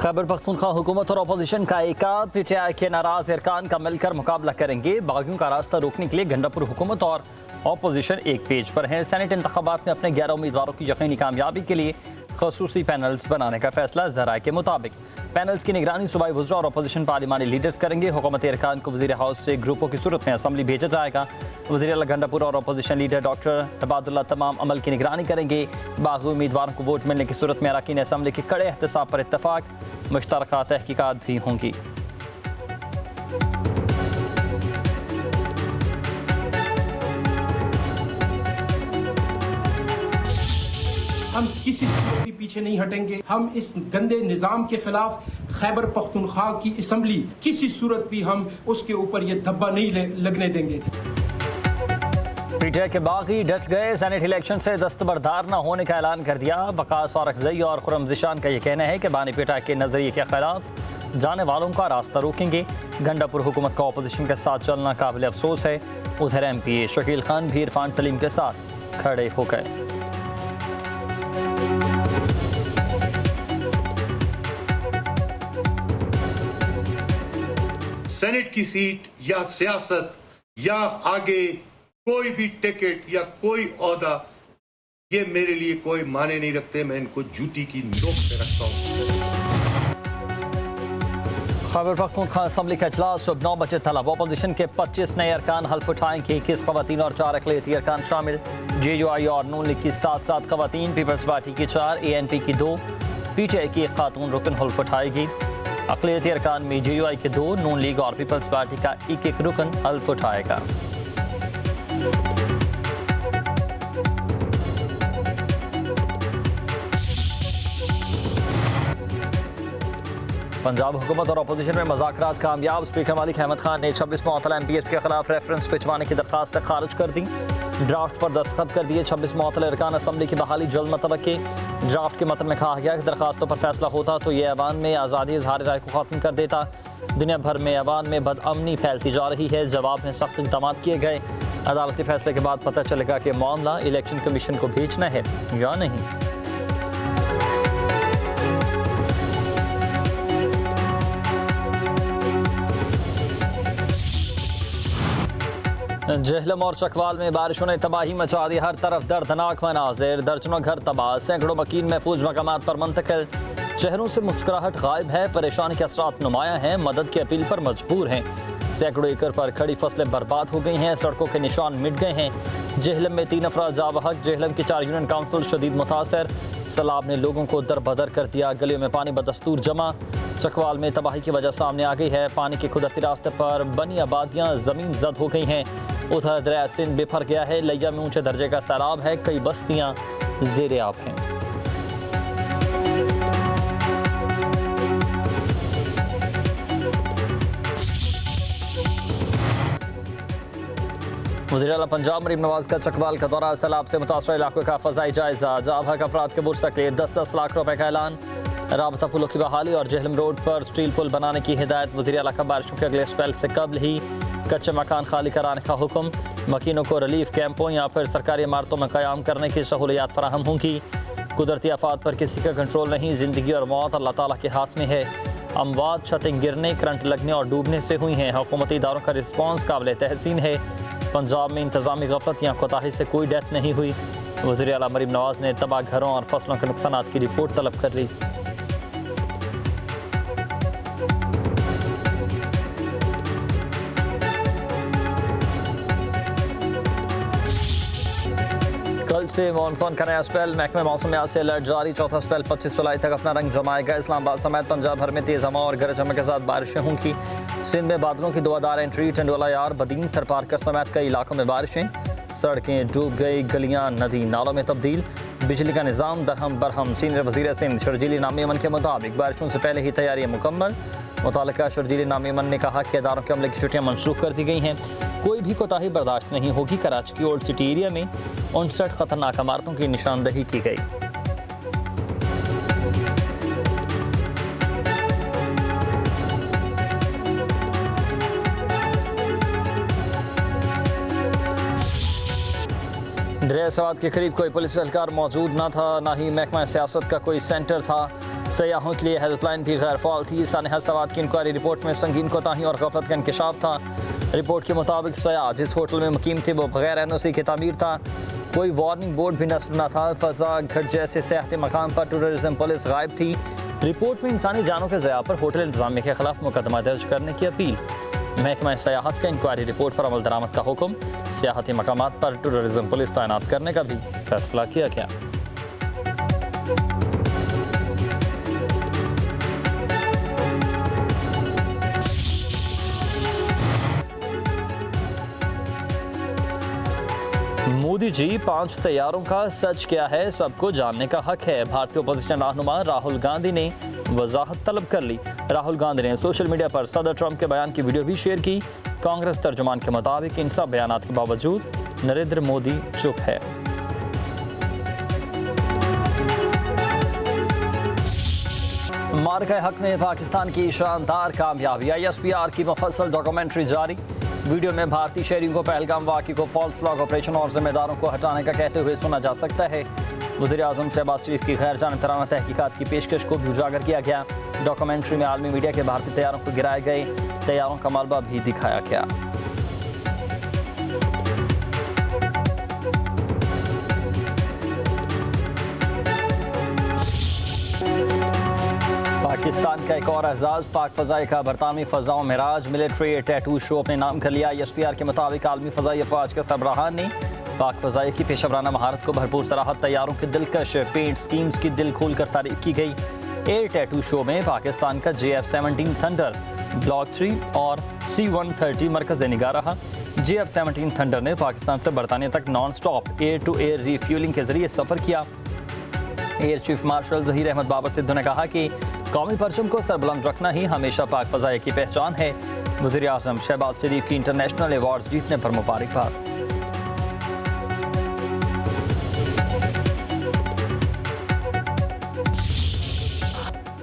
खैबर पख्तूनख्वा हुकूमत और अपोजिशन का एकाद पीटीआई के नाराज अरकान का मिलकर मुकाबला करेंगे। बागियों का रास्ता रोकने के लिए गंडापुर हुकूमत और अपोजिशन एक पेज पर हैं। सेनेट इंतखाबात में अपने 11 उम्मीदवारों की यकीनी कामयाबी के लिए खसूसी पैनल्स बनाने का फैसला ज़राए के मुताबिक। पैनल्स की निगरानी सूबाई वज़रा और अपोजिशन पार्लिमानी लीडर्स करेंगे। हुकूमती अरकान को वज़ीर हाउस से ग्रुपों की सूरत में असम्बली भेजा जाएगा। वज़ीर आला गंडापुर और अपोजिशन लीडर डॉक्टर इबादुल्लाह तमाम अमल की निगरानी करेंगे। बागी उम्मीदवारों को वोट मिलने की सूरत में अरकान असम्बली के कड़े एहतसाब पर इत्तफाक। मुश्तरका तहकीकात भी होंगी। हम किसी सूरत भी पीछे नहीं हटेंगे। हम इस गंदे निज़ाम के खिलाफ खैबर पख्तूनख्वा की असम्बली किसी सूरत भी हम उसके ऊपर ये धब्बा नहीं लगने देंगे। पीटीआई के बागी डट गए। सेनेट इलेक्शन से दस्तबरदार न होने का ऐलान कर दिया। वकास और अखजई और खुरम जिशान का यह कहना है कि बानी पीटीआई के नजरिए के खिलाफ जाने वालों का रास्ता रोकेंगे। गंडापुर हुकूमत का अपोजिशन के साथ चलना काबिल अफसोस है। उधर MP शकील खान भी इरफान सलीम के साथ खड़े हो गए। सेनेट की सीट या सियासत या आगे कोई भी टिकट या कोई ओहदा, ये मेरे लिए कोई माने नहीं रखते। मैं इनको जूती की नोक पे रखता हूँ। खैबर पख्तूनख्वा असम्बली का इजलास सुबह 9 बजे तलब। अपोजिशन के 25 नए अरकान हल्फ उठाएंगे। 21 खवातीन और 4 अक़लियती अरकान शामिल। JUI और नून लीग की 7 खवातीन, पीपल्स पार्टी की 4, ANP की 2, PTI की 1 खातून रुकन हल्फ उठाएगी। अक़लियती अरकान में JUI के 2, नून लीग और पीपल्स पार्टी का 1 रुकन हल्फ उठाएगा। पंजाब हुकूमत और अपोजिशन में मुज़ाकरात कामयाब। स्पीकर मालिक अहमद खान ने 26 मुअत्तला MPs के खिलाफ रेफरेंस भिजवाने की दरख्वास्त खारिज कर दी। ड्राफ्ट पर दस्तखत कर दिए। 26 मुअत्तला अरकान असम्बली की बहाली जल्द मतवक्की। ड्राफ्ट के मतन में कहा गया कि दरखास्तों पर फैसला होता तो ये ऐवान में आज़ादी इज़हार राय को ख़त्म कर देता। दुनिया भर में ऐवान में बदअमनी फैलती जा रही है। जवाब में सख्त इक़दाम किए गए। अदालती फैसले के बाद पता चलेगा कि मामला इलेक्शन कमीशन को भेजना है या नहीं। जहलम और चकवाल में बारिशों ने तबाही मचा दी। हर तरफ दर्दनाक मनाजिर। दर्जनों घर तबाह, सैकड़ों मकीन महफूज मकामात पर मुंतकिल। चेहरों से मुस्कुराहट गायब है। परेशानी के असरात नुमाया हैं। मदद की अपील पर मजबूर हैं। सैकड़ों एकड़ पर खड़ी फसलें बर्बाद हो गई हैं। सड़कों के निशान मिट गए हैं। जहलम में 3 अफराद जावहक। जहलम की 4 यूनियन काउंसिल शदीद मुतासर। सैलाब ने लोगों को दरबदर कर दिया। गलियों में पानी बदस्तूर जमा। चकवाल में तबाही की वजह सामने आ गई है। पानी के कुदरती रास्ते पर बनी आबादियाँ ज़मीन जद हो गई हैं। उधर दरिया सिंध बिफर गया है। लिया में ऊंचे दर्जे का सैलाब है। कई बस्तियां ज़ेरे आब हैं। वज़ीर आला पंजाब मरीम नवाज का चकवाल का दौरा। सैलाब से मुतासर इलाकों का फ़ज़ाई जायजा। जावहक अफराद के बुरसा के 10-10 लाख रुपए का ऐलान। राबता पुलों की बहाली और जहलम रोड पर स्टील पुल बनाने की हिदायत। वज़ीर आला का बारिशों के अगले स्पेल से कबल ही कच्चे मकान खाली कराने का हुक्म। मकीनों को रिलीफ कैंपों या फिर सरकारी इमारतों में क़याम करने की सहूलियात फराहम होंगी। कुदरती आफात पर किसी का कंट्रोल नहीं। ज़िंदगी और मौत अल्लाह ताला के हाथ में है। अमवात छतें गिरने, करंट लगने और डूबने से हुई हैं। हुकूमती इदारों का रिस्पॉन्स काबिल तहसीन है। पंजाब में इंतज़ामी गफलत या कोताही से कोई डेथ नहीं हुई। वज़ीर आला मरीम नवाज ने तबाह घरों और फसलों के नुकसानात की रिपोर्ट तलब कर ली। कल से मानसून का नया स्पेल। महकमे मौसमियात से अलर्ट जारी। चौथा स्पेल 25 जुलाई तक अपना रंग जमाएगा। इस्लामाबाद समेत पंजाब भर में तेज़ हवा और गरज चमक के साथ बारिशें होंगी। सिंध में बादलों की दुआदार एंट्री। टंडोला यार, बदीन, थरपारकर समेत कई इलाकों में बारिशें। सड़कें डूब गई। गलियां नदी नालों में तब्दील। बिजली का निज़ाम दरहम बरहम। सीनियर वज़ीर सिंध शर्जील नामी अमन के मुताबिक बारिशों से पहले ही तैयारियाँ मुकम्मल। मुतालिका शर्जील नामी अमन ने कहा कि इदारों के अमले की छुट्टियाँ मनसूख कर दी गई हैं। कोई भी कोताही बर्दाश्त नहीं होगी। कराची की ओल्ड सिटी एरिया में 59 खतरनाक इमारतों की निशानदही की गई। दरिया सवाद के करीब कोई पुलिस एहलकार मौजूद न था। ना ही महकमा सियासत का कोई सेंटर था। सयाहों के लिए हेल्पलाइन भी गैर फाल थी। सानिहा सवाद की इंक्वायरी रिपोर्ट में संगीन कोताही और गफलत का इंकशाफ था। रिपोर्ट के मुताबिक सयाह जिस होटल में मुकीम थे वो बगैर एनओसी की तामीर था। कोई वार्निंग बोर्ड भी नस्ब न था। फजा घट जैसे सियाहती मकाम पर टूरिज्म पुलिस गायब थी। रिपोर्ट में इंसानी जानों के ज़या पर होटल इंतजामिया के खिलाफ मुकदमा दर्ज करने की अपील। महकमा सयाहत का इंक्वायरी रिपोर्ट पर अमल दरामद का हुक्म। सियाहती मकामात पर टूरिज्म पुलिस तैनात करने का भी फैसला किया गया। मोदी जी 5 तैयारों का सच क्या है सबको जानने का हक है। भारतीय अपोजिशन रहनुमा राहुल गांधी ने वजाहत तलब कर ली। राहुल गांधी ने सोशल मीडिया पर सदर ट्रंप के बयान की वीडियो भी शेयर की। कांग्रेस तर्जुमान के मुताबिक इन सब बयानात के बावजूद नरेंद्र मोदी चुप है। मार्का हक में पाकिस्तान की शानदार कामयाबी। ISPR की मुफस्सल डॉक्यूमेंट्री जारी। वीडियो में भारतीय शहरियों को पहलगाम वाक़े को फॉल्स फ्लैग ऑपरेशन और जिम्मेदारों को हटाने का कहते हुए सुना जा सकता है। वज़ीर-ए-आज़म शहबाज शरीफ की गैर जानिबताराना तहकीकात की पेशकश को भी उजागर किया गया। डॉक्यूमेंट्री में आलमी मीडिया के भारतीय तैयारों को गिराए गए तैयारों का मलबा भी दिखाया गया। पाकिस्तान का एक और एजाज पाक फ़ज़ाई का बरतानवी फ़ज़ाओं में राज मिलिट्री टैटू शो अपने नाम कर लिया। ISPR के मुताबिक आलमी फ़ज़ाई अफ़वाज के सरबराहान ने पाक फ़ज़ाई की पेशवराना महारत को भरपूर सराहत। तैयारों के दिलकश पेंट स्कीम्स की दिल खोल कर तारीफ की गई। एयर टैटू शो में पाकिस्तान का JF-17 थंडर ब्लॉक 3 और C-130 मरकज़ निगाह रहा। JF-17 थंडर ने पाकिस्तान से बरतानिया तक non stop air to air refuelling के जरिए सफ़र किया। Air chief marshal Zaheer Ahmed Babar Sidhu ने कहा कि कौमी परचम को सरबुलंद रखना ही हमेशा पाक फ़ज़ाई की पहचान है। वज़ीर-ए-आज़म शहबाज शरीफ की इंटरनेशनल अवार्ड्स जीतने पर मुबारकबाद।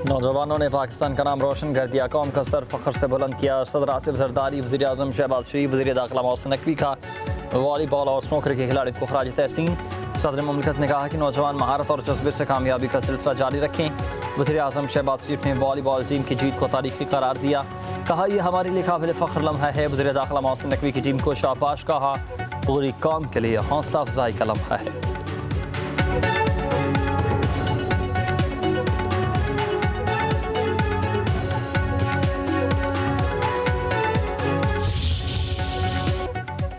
नौजवानों ने पाकिस्तान का नाम रोशन कर दिया। कौम का सर फ़ख्र से बुलंद किया। सदर आसिफ जरदारी, वज़ीर-ए-आज़म शहबाज शरीफ, वज़ीर दाखिला मोहसिन नकवी का वॉलीबॉल और स्नूकर के खिलाड़ियों को खराज तहसीन। सदर मुमलिकत ने कहा कि नौजवान महारत और जज्बे से कामयाबी का सिलसिला जारी रखें। वज़ीर-ए-आज़म शहबाज शरीफ ने वॉलीबॉल टीम की जीत को तारीखी करार दिया। कहा यह हमारे लिए काबिल फ़ख्र लम्हा है। वज़ीर दाखिला मोहसिन नकवी की टीम को शाबाश कहा। पूरी कौम के लिए हौसला अफजाई का लम्हा है।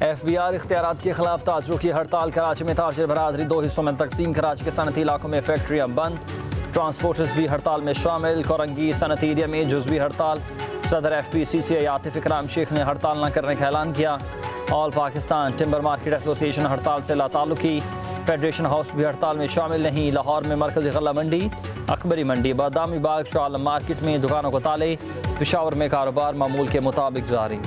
FBR इख्तियारात के खिलाफ ताजरों की हड़ताल। कराची में ताजिर बरादरी 2 हिस्सों में तकसीम। कराची के सनती इलाकों में फैक्ट्रियां बंद। ट्रांसपोर्टर्स भी हड़ताल में शामिल। कोरंगी सनती एरिया में जुज़वी हड़ताल। सदर FPCCI आतिफ इकराम शेख ने हड़ताल न करने का ऐलान किया। All Pakistan timber market association हड़ताल से लाताल्लुकी। फेडरेशन हाउस भी हड़ताल में शामिल नहीं। लाहौर में मरकज़ी गल्ला मंडी, अकबरी मंडी, बादामी बाग, शाह मार्केट में दुकानों को ताले। पेशावर में कारोबार मामूल के मुताबिक जारी।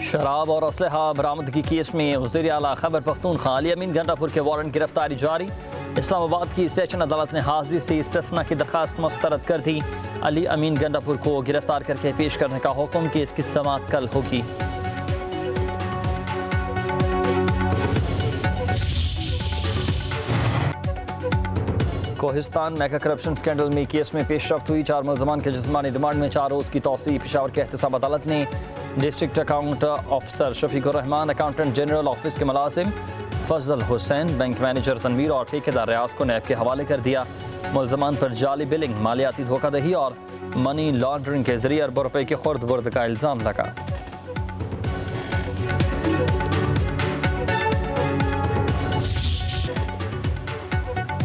शराब और असलहा बरामदगी केस में वज़ीर आला खैबर पख्तूनख्वा अली अमीन गंडापुर के वारंट गिरफ्तारी जारी। इस्लामाबाद की सेशन अदालत ने हाजिरी से इस्तिस्ना की दरख्वास्त मुस्तरद कर दी। अली अमीन गंडापुर को गिरफ्तार करके पेश करने का हुक्म। केस की समाअत कल होगी। कोहिस्तान मेगा करप्शन स्कैंडल में केस में पेशरफ्त हुई। 4 मुलजमान के जिस्मानी रिमांड में 4 रोज़ की तौसीह। पेशावर के एहतसाब अदालत ने district account officer Shafiqur Rahman, accountant general office के मुलाजिम फजल हुसैन, बैंक मैनेजर तनवीर और ठेकेदार रियाज को नैब के हवाले कर दिया। मुलजमान पर जाली बिलिंग, मालियाती धोखाधड़ी और मनी लॉन्ड्रिंग के जरिए अरबों रुपए की खुर्द बुर्द का इल्ज़ाम लगा।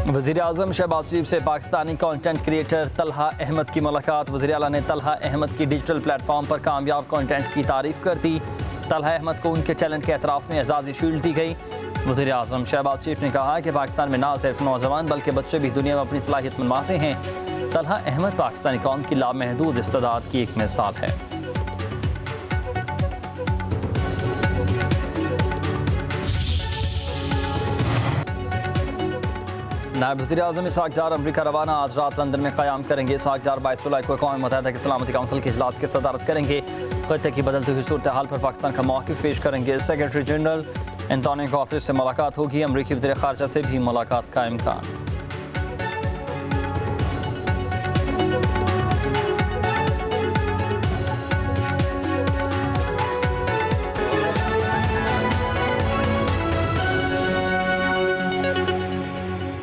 वज़ीर-ए-आज़म शहबाज शरीफ से पाकिस्तानी कंटेंट क्रिएटर तलहा अहमद की मुलाकात। वज़ीर आला ने तलहा अहमद की डिजिटल प्लेटफॉर्म पर कामयाब कंटेंट की तारीफ़ कर दी। तलहा अहमद को उनके टैलेंट के एतराफ़ में एजाज़ी शील्ड दी गई। वज़ीर-ए-आज़म शहबाज शरीफ ने कहा कि पाकिस्तान में न सिर्फ नौजवान बल्कि बच्चे भी दुनिया में अपनी सलाहियत मनवाते हैं। तलहा अहमद पाकिस्तानी कौम की लामहदूद इस्तेदाद की एक मिसाल है। नायब वज़ीर-ए-आज़म इसहाक़ डार अमरीका रवाना, आज रात लंदन में क़याम करेंगे। इसहाक़ डार 22 जुलाई को अक़वाम मुत्तहिदा की सलामती काउंसिल के इजलास की सदारत करेंगे। ख़त्ते की बदलती हुई सूरत हाल पर पाकिस्तान का मौक़िफ़ पेश करेंगे। सेक्रेटरी जनरल एंटोनियो गुतेरेस से मुलाकात होगी। अमरीकी वज़ीर ख़ारजा से भी मुलाकात का इम्कान।